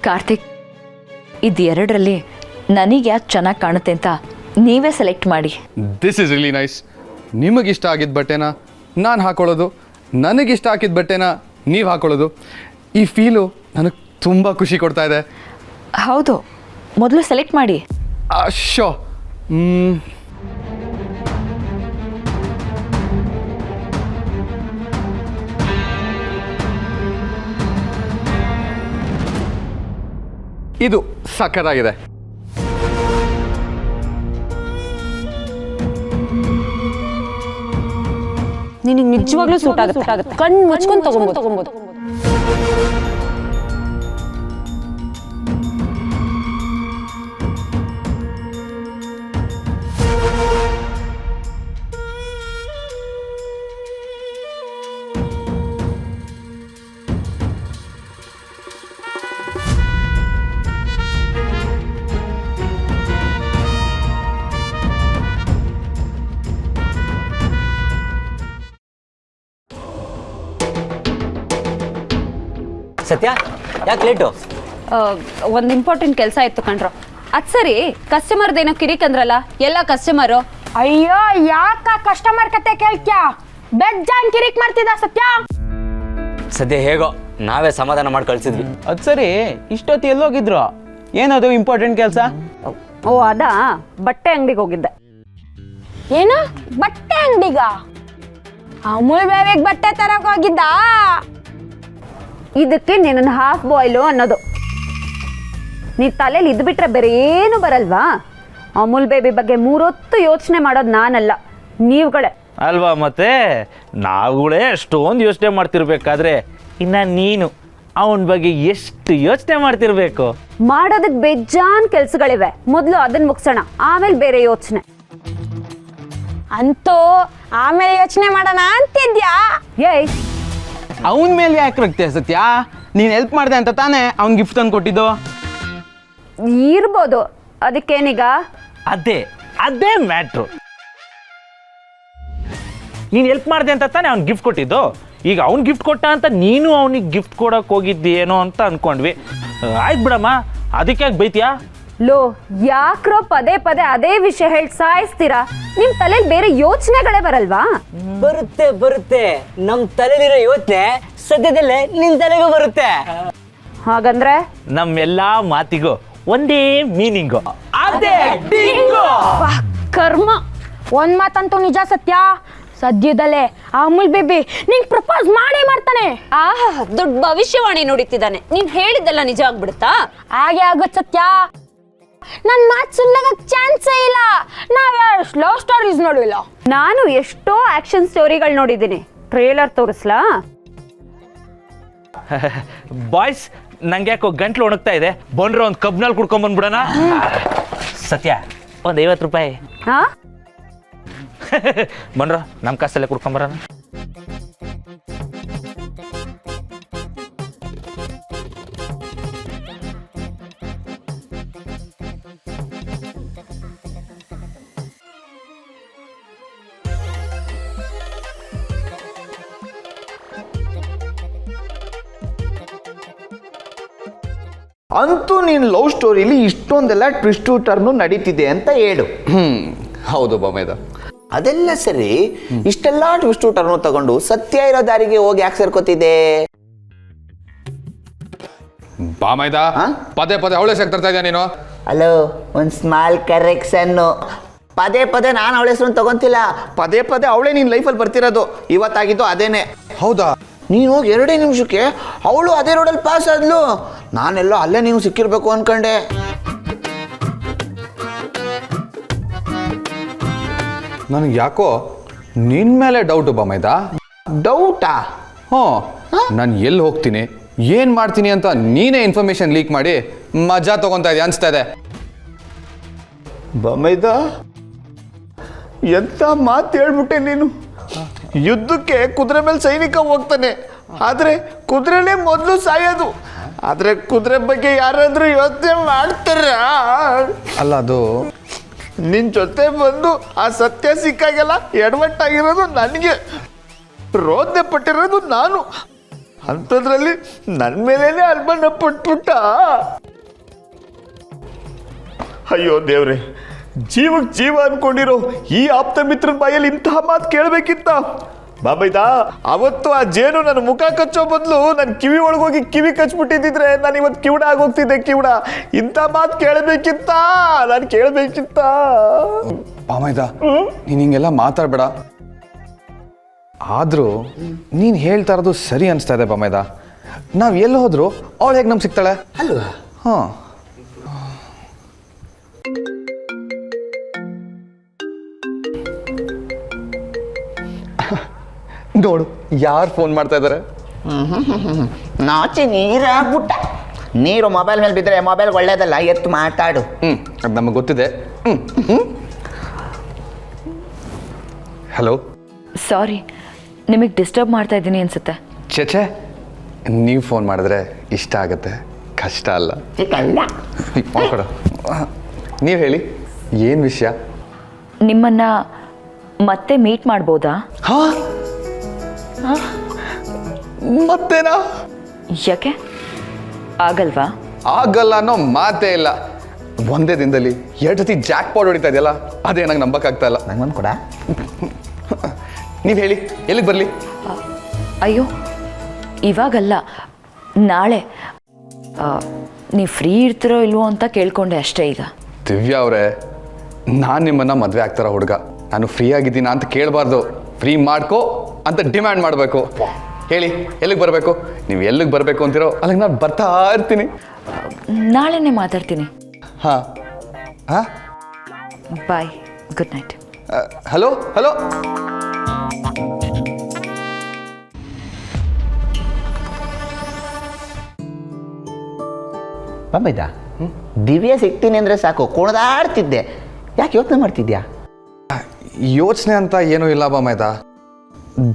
ಕಾರ್ತಿಕ್, ಇದೆರಡರಲ್ಲಿ ನನಗೆ ಯಾವ್ದು ಚೆನ್ನಾಗಿ ಕಾಣುತ್ತೆ ಅಂತ ನೀವೇ ಸೆಲೆಕ್ಟ್ ಮಾಡಿ. This is really nice. ನಿಮಗಿಷ್ಟ ಆಗಿದ್ದ ಬಟ್ಟೆನ ನಾನು ಹಾಕೊಳ್ಳೋದು, ನನಗಿಷ್ಟ ಆಗಿದ್ದ ಬಟ್ಟೆನ ನೀವು ಹಾಕೊಳ್ಳೋದು, ಈ ಫೀಲು ನನಗೆ ತುಂಬ ಖುಷಿ ಕೊಡ್ತಾ ಇದೆ. ಹೌದು, ಮೊದಲು ಸೆಲೆಕ್ಟ್ ಮಾಡಿ. ಶೋ. ಇದು ಸಖತ್ತಾಗಿದೆ. ನಿನಗೆ ನಿಜವಾಗ್ಲೂ ಸೂಟ್ ಆಗುತ್ತೆ. ಕಣ್ಣು ಮುಚ್ಕೊಂಡು ತಗೊಂಬೋದು. ಸತ್ಯ, ಯಾಕೆ ಲೇಟು? ಒಂದು ಇಂಪಾರ್ಟೆಂಟ್ ಕೆಲಸ ಇತ್ತು ಕಣ್ರೋ. ಅದು ಸರಿ, ಕಸ್ಟಮರ್ದೇನೋ ಕಿರಿಕಂದ್ರಲ್ಲ, ಎಲ್ಲ ಕಸ್ಟಮರು. ಅಯ್ಯೋ, ಯಾಕ ಕಸ್ಟಮರ್ ಕತೆ ಕೇಳ್ತ್ಯಾ? ಬೆಜ್ಜಾನ್ ಕಿರಿಕ್ ಮಾಡ್ತಿದ್ದ ಸತ್ಯ. ಸದ್ಯ ಹೇಗೋ ನಾವೇ ಸಮಾಧಾನ ಮಾಡಿ ಕಳ್ಸಿದ್ವಿ. ಅದು ಸರಿ, ಇಷ್ಟೊತ್ತು ಎಲ್ಲೋಗಿದ್ರು? ಏನದು ಇಂಪಾರ್ಟೆಂಟ್ ಕೆಲಸ? ಓ ಅದಾ, ಬಟ್ಟೆ ಅಂಗಡಿಗೆ ಹೋಗಿದ್ದೆ. ಏನು ಬಟ್ಟೆ ಅಂಗಡಿಗ? ಅಮೂಲ್ ಬೇಬಿಗೆ ಬಟ್ಟೆ ತರಕ್ ಹೋಗಿದ್ದ? ಇದಕ್ಕೆ ನಿನ್ನ ಹಾಫ್ ಬಾಯ್ಲು ಅನ್ನೋದು. ನೀ ತಲೆಯಲ್ಲಿ ಇದ್ದು ಬಿಟ್ರೆ ಬೇರೆ ಏನು ಬರಲ್ವಾ? ಅಮೂಲ್ ಬೇಬಿ ಬಗ್ಗೆ 3 ಹೊತ್ತು ಯೋಚನೆ ಮಾಡೋದು ನಾನಲ್ಲ, ನೀವುಗಳೇ ಅಲ್ವಾ? ಮತ್ತೆ ನಾವುಗಳೇ ಅಷ್ಟೊಂದು ಯೋಚನೆ ಮಾಡ್ತಿರ್ಬೇಕಾದ್ರೆ ಇನ್ನು ನೀನು ಅವನ ಬಗ್ಗೆ ಎಷ್ಟು ಯೋಚನೆ ಮಾಡ್ತಿರ್ಬೇಕು? ಮಾಡೋದಕ್ಕೆ ಬೇಜಾನ್ ಕೆಲ್ಸಗಳಿವೆ. ಮೊದಲು ಅದನ್ನ ಮುಗಿಸೋಣ, ಆಮೇಲೆ ಬೇರೆ ಯೋಚನೆ. ಅಂತೂ ಆಮೇಲೆ ಯೋಚನೆ ಮಾಡೋಣ ಅಂತಿದ್ಯಾ? ಏಯ್, ಅವನ ಮೇಲೆ ಯಾಕೆ ರಕ್ತೆ ಸತ್ಯ? ನೀನು ಹೆಲ್ಪ್ ಮಾಡಿದೆ ಅಂತ ತಾನೇ ಅವ್ನು ಗಿಫ್ಟ್ ತಂದು ಕೊಟ್ಟಿದ್ದು? ಇರ್ಬೋದು, ಅದಕ್ಕೇನೀಗ? ಅದೇ ಮ್ಯಾಟ್ರು. ನೀನು ಹೆಲ್ಪ್ ಮಾಡಿದೆ ಅಂತ ತಾನೇ ಅವ್ನು ಗಿಫ್ಟ್ ಕೊಟ್ಟಿದ್ದು. ಈಗ ಅವ್ನು ಗಿಫ್ಟ್ ಕೊಟ್ಟ ಅಂತ ನೀನು ಅವನಿಗೆ ಗಿಫ್ಟ್ ಕೊಡೋಕೆ ಹೋಗಿದ್ದೀಯೇನೋ ಅಂತ ಅಂದ್ಕೊಂಡ್ವಿ. ಆಯ್ತು ಬಿಡಮ್ಮ, ಅದಕ್ಕೆ ಯಾಕೆ ಬೈತೀಯಾ? ಲೋ, ಯಾಕ್ರೋ ಪದೇ ಪದೇ ಅದೇ ವಿಷಯ ಹೇಳಿ ಸಾಯಿಸ್ತೀರಾ? ನಿಮ್ ತಲೆಯಲ್ಲಿ ಬೇರೆ ಯೋಚನೆಗಳೇ ಬರಲ್ವಾ? ಬರುತ್ತೆ. ನಮ್ ತಲೆಲಿರೋ ಯೋಚನೆ ಸದ್ಯದಲ್ಲೇ ನಿನ್ ತಲೆಗೂ ಬರುತ್ತೆ. ಹಾಗಂದ್ರೆ ನಮ್ಮೆಲ್ಲಾ ಮಾತಿಗೂ ಒಂದೇ ಮೀನಿಂಗು, ಅದೇ ಡಿಂಗು. ಕರ್ಮ. ಒಂದ್ ಮಾತಂತೂ ನಿಜ ಸತ್ಯ, ಸದ್ಯದಲ್ಲೇ ಅಮೂಲ್ ಬೇಬಿ ನಿಂಗೆ ಪ್ರಪೋಸ್ ಮಾಡೇ ಮಾಡ್ತಾನೆ. ಆಹಾ, ದೊಡ್ಡ ಭವಿಷ್ಯವಾಣಿ ನುಡಿತಿದ್ದಾನೆ. ನೀನ್ ಹೇಳಿದ್ದೆಲ್ಲ ನಿಜ ಆಗ್ಬಿಡುತ್ತಾ? ಹಾಗೆ ಆಗುತ್ತೆ ಸತ್ಯ. ನನ್ ಮಾತು ಸುಳ್ಳಾಗಕ್ ಚಾನ್ಸೇ ಇಲ್ಲ. ನಾವ್ ಲವ್ ಸ್ಟೋರೀಸ್ ನೋಡಿಲ್ಲ. ನಾನು ಎಷ್ಟೋ ಆಕ್ಷನ್ ಸ್ಟೋರಿಗಳು ನೋಡಿದ್ದೀನಿ. ಟ್ರೇಲರ್ ತೋರಿಸ್ಲಾ? ಬಾಯ್ಸ್, ನಂಗೆ ಯಾಕೋ ಗಂಟ್ಲು ಒಣಗ್ತಾ ಇದೆ. ಬಂದ್ರೆ ಒಂದು ಕಬ್ನಲ್ಲಿ ಕುಡ್ಕೊಂಬಂದ್ಬಿಡೋಣ. ಸತ್ಯ, ಒಂದು 50 ರೂಪಾಯಿ. ಹಾ, ಬಂದ್ರ ನಮ್ಮ ಕಾಸಲ್ಲೇ ಕುಡ್ಕೊಂಬರೋಣ. ಅಂತೂ ನೀನು ಲವ್ ಸ್ಟೋರಿಲಿ ಇಷ್ಟೊಂದೆಲ್ಲ ಟ್ವಿಸ್ಟು ಟರ್ನು ನಡೀತಿದೆ ಅಂತ ಹೇಳು. ಹೌದು ಬಾಮೇದ. ಅದೆಲ್ಲ ಸರಿ, ಇಷ್ಟೆಲ್ಲ ಟ್ವಿಸ್ಟು ಟರ್ನು ತಗೊಂಡು ಸತ್ಯ ಇರೋ ದಾರಿಗೆ ಹೋಗಿ ಯಾಕೆ ಸೇರ್ಕೋತಿದೆ? ಬಾಮೈದ, ಪದೇ ಅವಳೆ ಸೇರ್ತಾ ಇದೆಯಾ ನೀನು? ಹಲೋ, ಒಂದು ಸ್ಮಾಲ್ ಕರೆಕ್ಷನ್. ಪದೇ ನಾನು ಅವಳ ಹೆಸರು ತಗೊಂತಿಲ್ಲ. ಪದೇ ಅವಳೇ ನಿನ್ನ ಲೈಫಲ್ಲಿ ಬರ್ತಿರೋದು. ಇವತ್ತಾಗಿದ್ದು ಅದೇನೆ. ಹೌದಾ? ನೀನು ಹೋಗಿ 2 ನಿಮಿಷಕ್ಕೆ ಅವಳು ಅದೇ ರೋಡಲ್ಲಿ ಪಾಸ್ ಆದ್ಲು. ನಾನೆಲ್ಲೋ ಅಲ್ಲೇ ನೀವು ಸಿಕ್ಕಿರ್ಬೇಕು ಅನ್ಕೊಂಡೆ. ನನಗೆ ಯಾಕೋ ನಿನ್ನ ಮೇಲೆ ಡೌಟು ಬಾಮೈದ. ಡೌಟಾ? ನಾನು ಎಲ್ಲಿ ಹೋಗ್ತೀನಿ, ಏನು ಮಾಡ್ತೀನಿ ಅಂತ ನೀನೇ ಇನ್ಫಾರ್ಮೇಶನ್ ಲೀಕ್ ಮಾಡಿ ಮಜಾ ತಗೊತಾ ಇದೆಯಾ ಅನಿಸ್ತಾ ಇದೆ. ಬಮೈದ, ಎಂತ ಮಾತು ಹೇಳ್ಬಿಟ್ಟೆ ನೀನು. ಯುದ್ಧಕ್ಕೆ ಕುದುರೆ ಮೇಲೆ ಸೈನಿಕ ಹೋಗ್ತಾನೆ, ಆದರೆ ಕುದುರೆನೇ ಮೊದಲು ಸಾಯೋದು. ಆದರೆ ಕುದುರೆ ಬಗ್ಗೆ ಯಾರಾದರೂ ಯೋಚನೆ ಮಾಡ್ತಾರ? ಅಲ್ಲ, ಅದು ನಿನ್ನ ಜೊತೆ ಬಂದು ಆ ಸತ್ಯ ಸಿಕ್ಕಾಗೆಲ್ಲ ಎಡವಟ್ಟಾಗಿರೋದು ನನಗೆ, ರೋದನೆ ಪಟ್ಟಿರೋದು ನಾನು. ಅಂಥದ್ರಲ್ಲಿ ನನ್ನ ಮೇಲೇನೆ ಅನುಮಾನ ಪಟ್ಬಿಟ್ಟ. ಅಯ್ಯೋ ದೇವ್ರೆ, ಜೀವಕ್ಕೆ ಜೀವ ಅನ್ಕೊಂಡಿರೋ ಈ ಆಪ್ತ ಮಿತ್ರನ ಬಾಯಲ್ಲಿ ಇಂತಹ ಮಾತು ಕೇಳಬೇಕಿತ್ತ? ಬಾಬೈದಾ, ಅವತ್ತು ಆ ಜೇನು ನನ್ನ ಮುಖ ಕಚ್ಚೋ ಬದಲು ನನ್ನ ಕಿವಿ ಒಳಗೋಗಿ ಕಿವಿ ಕಚ್ಬಿಟ್ಟಿದ್ದಿದ್ರೆ ನಾನು ಇವತ್ತು ಕಿವುಡ ಆಗೋಗ್ತಿದ್ದೆ. ಕಿವುಡ ಇಂಥ ಮಾತು ಕೇಳಬೇಕಿತ್ತ, ನಾನು ಕೇಳಬೇಕಿತ್ತ. ಬಾಮೈದ, ನೀನು ಹಿಂಗೆಲ್ಲ ಮಾತಾಡಬೇಡ. ಆದರೂ ನೀನು ಹೇಳ್ತಾ ಇರೋದು ಸರಿ ಅನಿಸ್ತಾ ಇದೆ ಬಾಮೈದ. ನಾವು ಎಲ್ಲಿ ಹೋದ್ರು ಅವಳು ಹೇಗೆ ನಮ್ಗೆ ಸಿಗ್ತಾಳೆ ಅಲ್ವಾ? ಹಾಂ. ನೋಡು ಯಾರು ಫೋನ್ ಮಾಡ್ತಾ ಇದ್ದಾರೆ. ನಾಚಿ ನೀರಾಗ್ಬಿಟ್ಟ. ನೀರು ಮೊಬೈಲ್ ಮೇಲೆ ಬಿದ್ದರೆ ಮೊಬೈಲ್ ಒಳ್ಳೇದಲ್ಲ, ಎತ್ತು ಮಾತಾಡು. ಅದು ನಮಗೆ ಗೊತ್ತಿದೆ. ಹಲೋ. ಸಾರಿ, ನಿಮಗೆ ಡಿಸ್ಟರ್ಬ್ ಮಾಡ್ತಾ ಇದ್ದೀನಿ ಅನ್ಸುತ್ತೆ. ಚೇಚೆ, ನೀವು ಫೋನ್ ಮಾಡಿದ್ರೆ ಇಷ್ಟ ಆಗುತ್ತೆ, ಕಷ್ಟ ಅಲ್ಲ. ಸಿಕ್ಕಲ್ಲ. ಮಾಡ್ಕೊಡ. ನೀವು ಹೇಳಿ, ಏನು ವಿಷಯ? ನಿಮ್ಮನ್ನ ಮತ್ತೆ ಮೀಟ್ ಮಾಡ್ಬೋದಾ? ಹಾ, ಮತ್ತೇನಾ? ಯಾಕೆ ಆಗಲ್ವಾ? ಆಗಲ್ಲ ಅನ್ನೋ ಮಾತೇ ಇಲ್ಲ. ಒಂದೇ ದಿನದಲ್ಲಿ 2 ಜೊತೆ ಜಾಕ್ ಪಾಟ್ ಹೊಡಿತಾ ಇದೆಯಲ್ಲ, ಅದೇ ನಂಗೆ ನಂಬಕ್ಕಾಗ್ತಾ ಇಲ್ಲ. ನಂಗೊಂದು ಕೂಡ. ನೀವು ಹೇಳಿ, ಎಲ್ಲಿಗೆ ಬರಲಿ? ಅಯ್ಯೋ, ಇವಾಗಲ್ಲ, ನಾಳೆ. ನೀವು ಫ್ರೀ ಇರ್ತಿರೋ ಇಲ್ವೋ ಅಂತ ಕೇಳ್ಕೊಂಡೆ ಅಷ್ಟೇ. ಈಗ ದಿವ್ಯಾ ಅವರೇ, ನಾನು ನಿಮ್ಮನ್ನು ಮದುವೆ ಆಗ್ತಾರ ಹುಡುಗ. ನಾನು ಫ್ರೀ ಆಗಿದ್ದೀನಾ ಅಂತ ಕೇಳಬಾರ್ದು, ಫ್ರೀ ಮಾಡ್ಕೋ ಅಂತ ಡಿಮ್ಯಾಂಡ್ ಮಾಡಬೇಕು. ಹೇಳಿ, ಎಲ್ಲಿಗೆ ಬರಬೇಕು? ನೀವು ಎಲ್ಲಿಗೆ ಬರಬೇಕು ಅಂತಿರೋ ಅಲ್ಲಿಗೆ ನಾನು ಬರ್ತಾ ಇರ್ತೀನಿ. ನಾಳೆನೇ ಮಾತಾಡ್ತೀನಿ. ಹಾಂ ಹಾಂ. Bye, good night. Hello hello. ಬಾಬೈದ, ದಿವ್ಯ ಸಿಗ್ತೀನಿ ಅಂದರೆ ಸಾಕು ಕುಣಿದಾಡ್ತಿದ್ದೆ. ಯಾಕೆ ಯೋಚನೆ ಮಾಡ್ತಿದ್ಯಾ? ಯೋಚನೆ ಅಂತ ಏನೂ ಇಲ್ಲ ಬಾಮೈದ.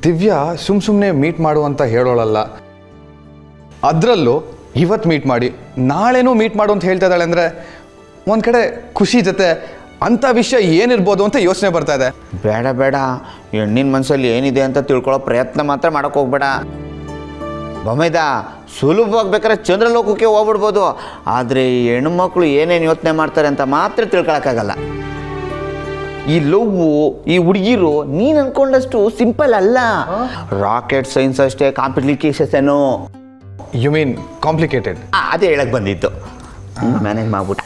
ದಿವ್ಯಾ ಸುಮ್ಮನೆ ಮೀಟ್ ಮಾಡು ಅಂತ ಹೇಳೋಳಲ್ಲ. ಅದರಲ್ಲೂ ಇವತ್ತು ಮೀಟ್ ಮಾಡಿ ನಾಳೆನೂ ಮೀಟ್ ಮಾಡು ಅಂತ ಹೇಳ್ತಾ ಇದ್ದಾಳೆ ಅಂದರೆ ಒಂದು ಕಡೆ ಖುಷಿ ಜೊತೆ ಅಂಥ ವಿಷಯ ಏನಿರ್ಬೋದು ಅಂತ ಯೋಚನೆ ಬರ್ತಾ ಇದೆ. ಬೇಡ ಬೇಡ, ಹೆಣ್ಣಿನ ಮನಸ್ಸಲ್ಲಿ ಏನಿದೆ ಅಂತ ತಿಳ್ಕೊಳ್ಳೋ ಪ್ರಯತ್ನ ಮಾತ್ರ ಮಾಡೋಕೆ ಹೋಗ್ಬೇಡ. ಬೊಮ್ಮೈದ, ಸುಲಭವಾಗಿ ಬೇಕಾದ್ರೆ ಚಂದ್ರಲೋಕಕ್ಕೆ ಹೋಗ್ಬಿಡ್ಬೋದು, ಆದರೆ ಈ ಹೆಣ್ಮಕ್ಳು ಏನೇನು ಯೋಚನೆ ಮಾಡ್ತಾರೆ ಅಂತ ಮಾತ್ರ ತಿಳ್ಕೊಳಕ್ಕಾಗಲ್ಲ. ಈ ಲವ್ವು, ಈ ಹುಡುಗಿರು ನೀನು ಅನ್ಕೊಂಡಷ್ಟು ಸಿಂಪಲ್ ಅಲ್ಲ. ರಾಕೆಟ್ ಸೈನ್ಸ್ ಅಷ್ಟೇ ಕಾಂಪ್ಲಿಕೇಶನ್ಸೇನು. You mean complicated? ಅದೇ ಹೇಳಕ್ಕೆ ಬಂದಿತ್ತು. ಮ್ಯಾನೇಜ್ ಮಾಡ್ಬಿಟ್ಟ.